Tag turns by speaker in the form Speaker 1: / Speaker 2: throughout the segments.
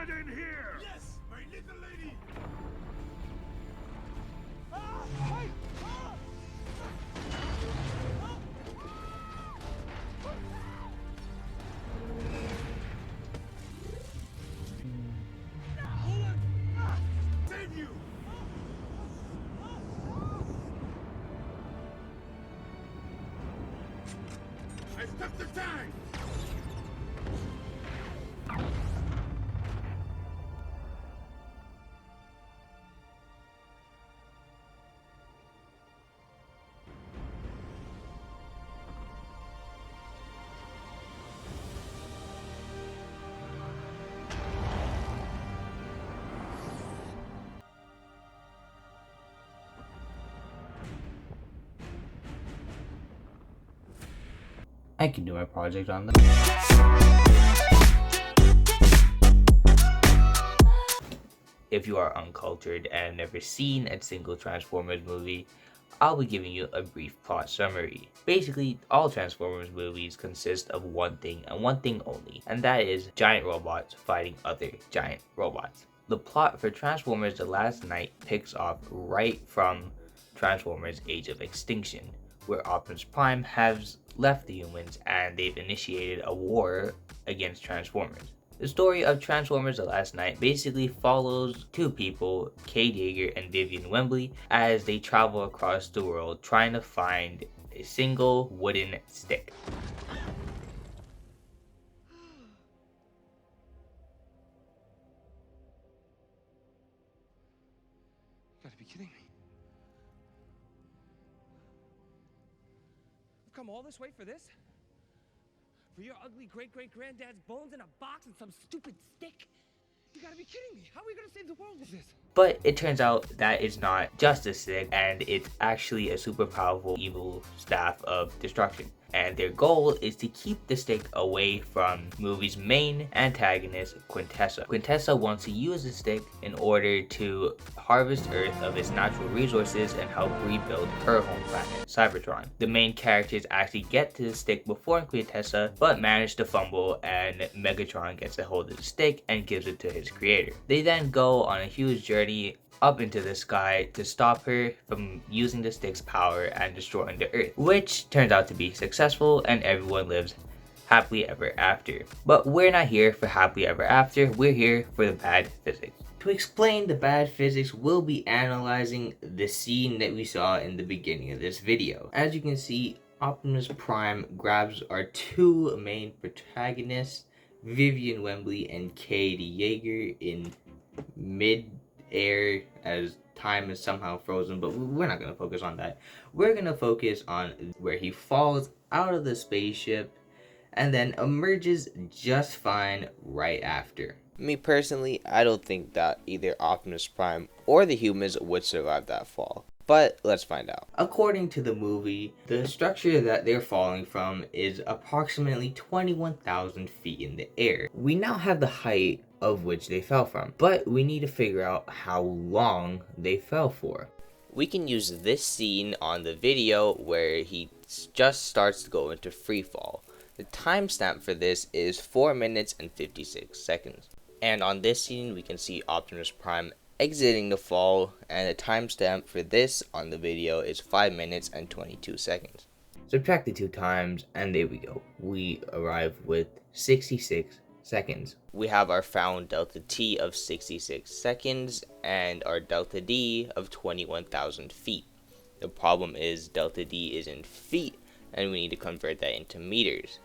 Speaker 1: Get in here!
Speaker 2: Yes, my little lady! Save you! I stopped the time!
Speaker 3: I can do my project on that. If you are uncultured and never seen a single Transformers movie, I'll be giving you a brief plot summary. Basically, all Transformers movies consist of one thing and one thing only, and that is giant robots fighting other giant robots. The plot for Transformers The Last Knight picks up right from Transformers Age of Extinction, where Optimus Prime has left the humans and they've initiated a war against Transformers. The story of Transformers The Last Knight basically follows two people, Cade Yeager and Vivian Wembley, as they travel across the world trying to find a single wooden stick.
Speaker 2: You gotta be kidding me.
Speaker 4: You've come all this way for this? For your ugly great-great-granddad's bones in a box and some stupid stick? You gotta be kidding me. How are we gonna save the world with this?
Speaker 3: But it turns out that it's not just a stick, and it's actually a super powerful evil staff of destruction. And their goal is to keep the stick away from movie's main antagonist, Quintessa. Quintessa wants to use the stick in order to harvest Earth of its natural resources and help rebuild her home planet, Cybertron. The main characters actually get to the stick before Quintessa, but manage to fumble, and Megatron gets a hold of the stick and gives it to his creator. They then go on a huge journey up into the sky to stop her from using the stick's power and destroying the Earth, which turns out to be successful and everyone lives happily ever after. But we're not here for happily ever after, we're here for the bad physics. To explain the bad physics, we'll be analyzing the scene that we saw in the beginning of this video. As you can see, Optimus Prime grabs our two main protagonists, Vivian Wembley and Cade Yeager, in mid-air as time is somehow frozen, but we're not going to focus on that. We're going to focus on where he falls out of the spaceship and then emerges just fine right after.
Speaker 5: Me personally, I don't think that either Optimus Prime or the humans would survive that fall. But let's find out.
Speaker 3: According to the movie, the structure that they're falling from is approximately 21,000 feet in the air. We now have the height of which they fell from, but we need to figure out how long they fell for.
Speaker 5: We can use this scene on the video where he just starts to go into free fall. The timestamp for this is 4 minutes and 56 seconds. And on this scene, we can see Optimus Prime exiting the fall, and the timestamp for this on the video is 5 minutes and 22 seconds.
Speaker 3: Subtract the two times, and there we go. We arrive with 66 seconds.
Speaker 5: We have our found delta T of 66 seconds and our delta D of 21,000 feet. The problem is delta D is in feet, and we need to convert that into meters.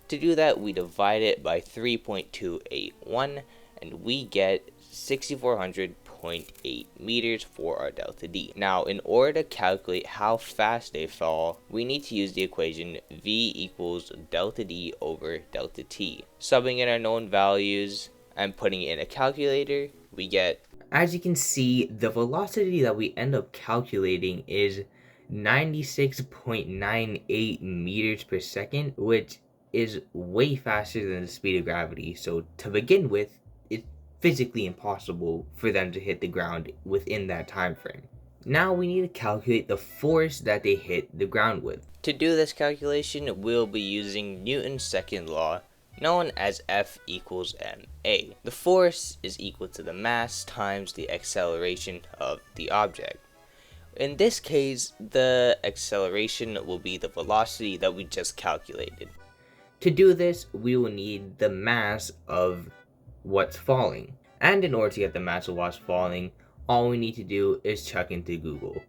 Speaker 5: To do that, we divide it by 3.281, and we get 6,400.8 meters for our delta D. Now, in order to calculate how fast they fall, we need to use the equation V equals delta D over delta T. Subbing in our known values and putting it in a calculator, we get...
Speaker 3: As you can see, the velocity that we end up calculating is 96.98 meters per second, which is way faster than the speed of gravity. So to begin with, it's physically impossible for them to hit the ground within that time frame. Now we need to calculate the force that they hit the ground with.
Speaker 5: To do this calculation, we'll be using Newton's second law, known as F equals ma. The force is equal to the mass times the acceleration of the object. In this case, the acceleration will be the velocity that we just calculated.
Speaker 3: To do this, we will need the mass of what's falling. And in order to get the mass of what's falling, all we need to do is check into Google.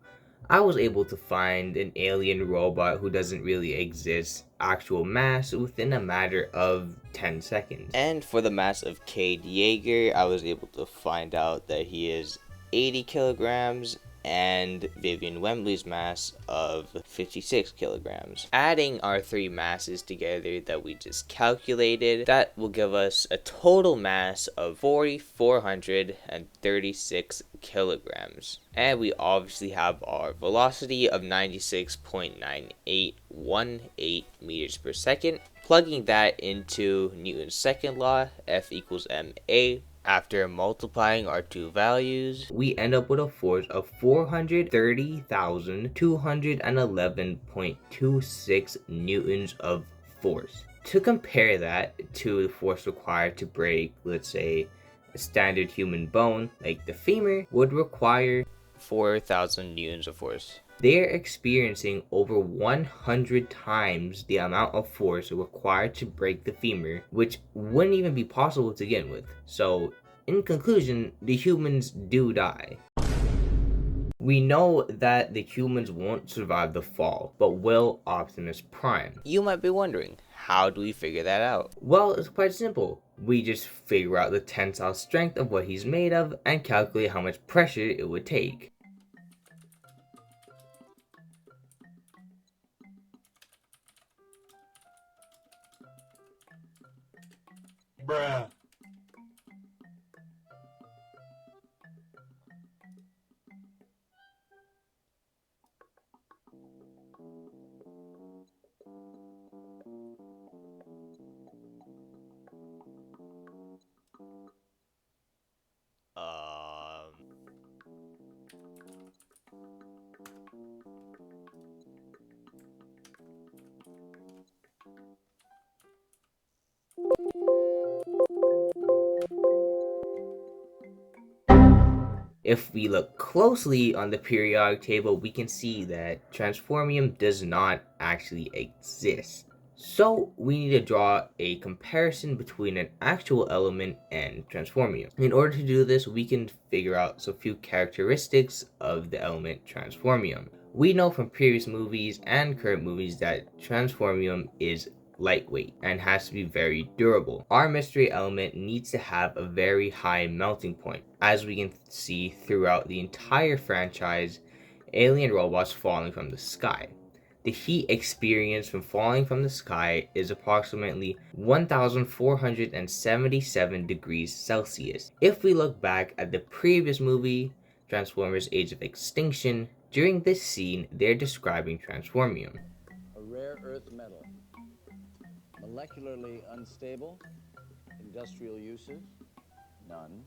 Speaker 3: I was able to find an alien robot who doesn't really exist actual mass within a matter of 10 seconds.
Speaker 5: And for the mass of Cade Yeager, I was able to find out that he is 80 kilograms and Vivian Wembley's mass of 56 kilograms. Adding our three masses together that we just calculated, that will give us a total mass of 4,436 kilograms. And we obviously have our velocity of 96.9818 meters per second. Plugging that into Newton's second law, F equals ma, after multiplying our two values,
Speaker 3: we end up with a force of 430,211.26 newtons of force. To compare that to the force required to break, let's say, a standard human bone, like the femur, would require
Speaker 5: 4,000 newtons of force.
Speaker 3: They're experiencing over 100 times the amount of force required to break the femur, which wouldn't even be possible to begin with. So, in conclusion, the humans do die. We know that the humans won't survive the fall, but will Optimus Prime?
Speaker 5: You might be wondering, how do we figure that out?
Speaker 3: Well, it's quite simple. We just figure out the tensile strength of what he's made of and calculate how much pressure it would take.
Speaker 2: Bruh.
Speaker 3: If we look closely on the periodic table, we can see that transformium does not actually exist. So we need to draw a comparison between an actual element and transformium. In order to do this, we can figure out some few characteristics of the element transformium. We know from previous movies and current movies that transformium is lightweight and has to be very durable. Our mystery element needs to have a very high melting point. As we can see throughout the entire franchise, alien robots falling from the sky. The heat experienced from falling from the sky is approximately 1,477 degrees Celsius. If we look back at the previous movie, Transformers Age of Extinction, during this scene, they're describing transformium.
Speaker 1: A rare earth metal. Molecularly unstable. Industrial uses? None.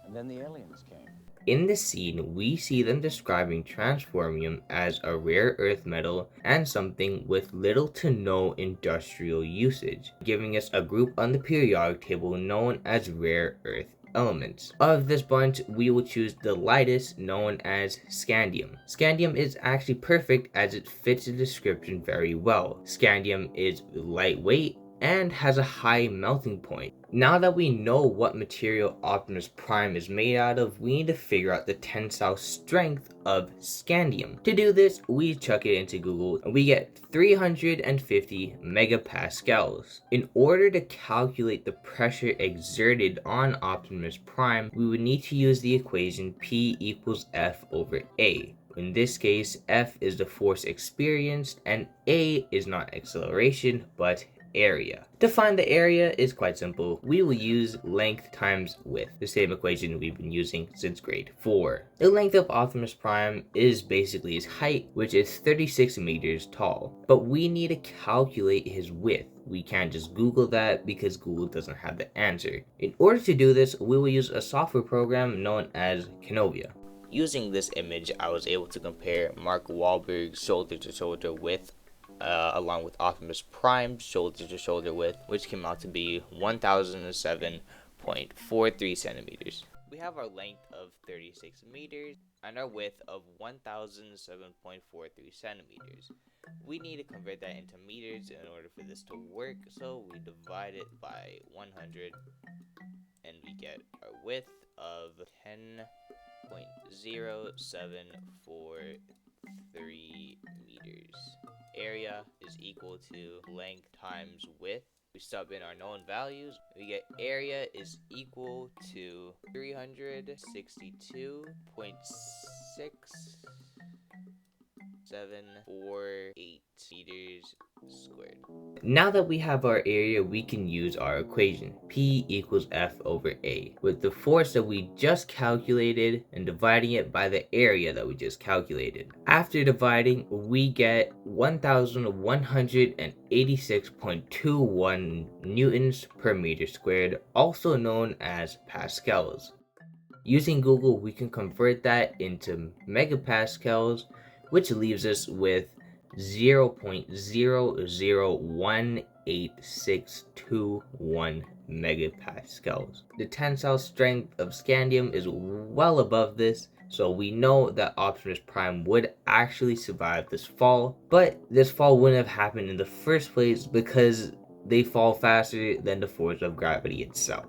Speaker 1: And then the aliens came.
Speaker 3: In the scene, we see them describing transformium as a rare earth metal and something with little to no industrial usage, giving us a group on the periodic table known as rare earth elements. Of this bunch, we will choose the lightest, known as scandium. Scandium is actually perfect as it fits the description very well. Scandium is lightweight and has a high melting point. Now that we know what material Optimus Prime is made out of, we need to figure out the tensile strength of scandium. To do this, we chuck it into Google and we get 350 megapascals. In order to calculate the pressure exerted on Optimus Prime, we would need to use the equation P equals F over A. In this case, F is the force experienced and A is not acceleration but area. To find the area is quite simple. We will use length times width, the same equation we've been using since grade 4. The length of Optimus Prime is basically his height, which is 36 meters tall. But we need to calculate his width. We can't just Google that because Google doesn't have the answer. In order to do this, we will use a software program known as Canovia.
Speaker 5: Using this image, I was able to compare Mark Wahlberg's shoulder-to-shoulder width along with Optimus Prime shoulder to shoulder width, which came out to be 1007.43 centimeters. We have our length of 36 meters and our width of 1007.43 centimeters. We need to convert that into meters in order for this to work, so we divide it by 100 and we get our width of 10.0743 meters. Area is equal to length times width. We sub in our known values. We get area is equal to 362.6748 meters squared.
Speaker 3: Now that we have our area, we can use our equation, P equals F over A, with the force that we just calculated and dividing it by the area that we just calculated. After dividing, we get 1186.21 newtons per meter squared, also known as pascals. Using Google, we can convert that into megapascals, which leaves us with 0.001861 megapascals. The tensile strength of scandium is well above this, so we know that Optimus Prime would actually survive this fall, but this fall wouldn't have happened in the first place because they fall faster than the force of gravity itself.